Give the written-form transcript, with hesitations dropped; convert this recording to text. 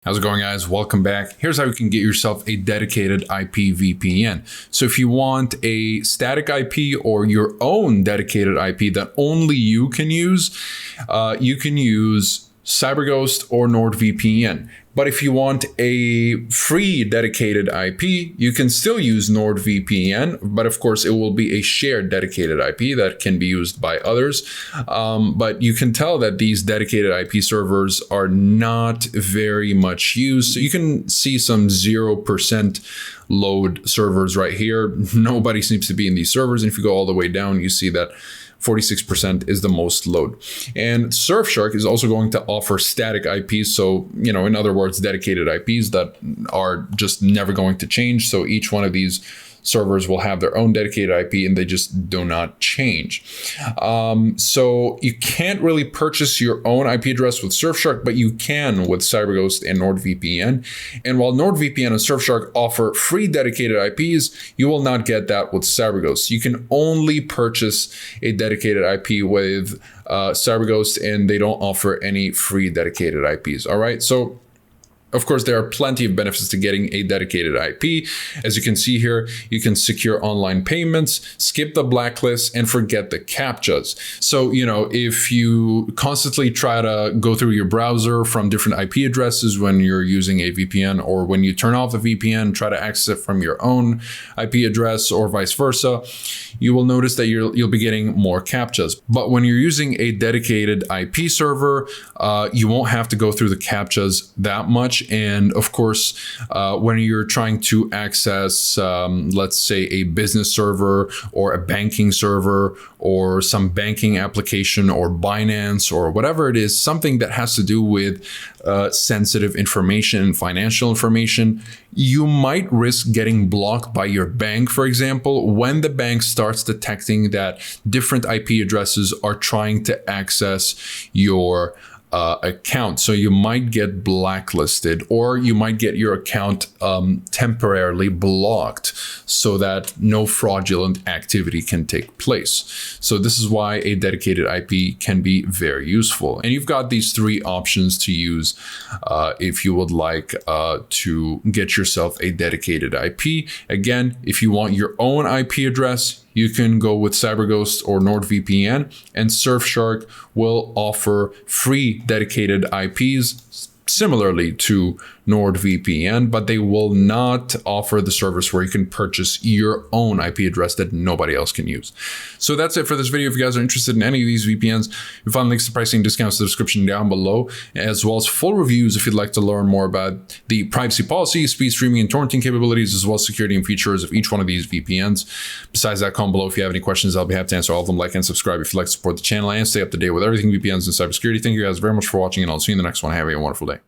How's it going, guys? Welcome back. Here's how you can get yourself a dedicated IP VPN. So if you want a static IP or your own dedicated IP that only you can use CyberGhost or NordVPN. But if you want a free dedicated IP, you can still use NordVPN, but of course it will be a shared dedicated IP that can be used by others. But you can tell that these dedicated IP servers are not very much used. So you can see some 0% load servers right here. Nobody seems to be in these servers. And if you go all the way down, you see that 46% is the most load. And Surfshark is also going to offer static IPs. So, in other words, dedicated IPs that are just never going to change. So each one of these servers will have their own dedicated IP and they just do not change. So you can't really purchase your own IP address with Surfshark, but you can with CyberGhost and NordVPN. And while NordVPN and Surfshark offer free dedicated IPs, you will not get that with CyberGhost. You can only purchase a dedicated IP with CyberGhost, and they don't offer any free dedicated IPs. All right. So of course, there are plenty of benefits to getting a dedicated IP. As you can see here, you can secure online payments, skip the blacklist, and forget the CAPTCHAs. So, if you constantly try to go through your browser from different IP addresses when you're using a VPN, or when you turn off the VPN, try to access it from your own IP address or vice versa, you will notice that you'll be getting more CAPTCHAs. But when you're using a dedicated IP server, you won't have to go through the CAPTCHAs that much. And of course, when you're trying to access, let's say, a business server or a banking server or some banking application or Binance or whatever it is, something that has to do with sensitive information, financial information, you might risk getting blocked by your bank, for example, when the bank starts detecting that different IP addresses are trying to access your account. So you might get blacklisted, or you might get your account temporarily blocked so that no fraudulent activity can take place. So this is why a dedicated IP can be very useful. And you've got these three options to use if you would like to get yourself a dedicated IP. Again, if you want your own IP address, you can go with CyberGhost or NordVPN, and Surfshark will offer free dedicated IPs similarly to NordVPN, but they will not offer the service where you can purchase your own IP address that nobody else can use. So that's it for this video. If you guys are interested in any of these VPNs, you'll find links to pricing discounts in the description down below, as well as full reviews if you'd like to learn more about the privacy policy, speed streaming, and torrenting capabilities, as well as security and features of each one of these VPNs. Besides that, comment below if you have any questions. I'll be happy to answer all of them. Like and subscribe if you'd like to support the channel and stay up to date with everything VPNs and cybersecurity. Thank you guys very much for watching, and I'll see you in the next one. Have a wonderful day.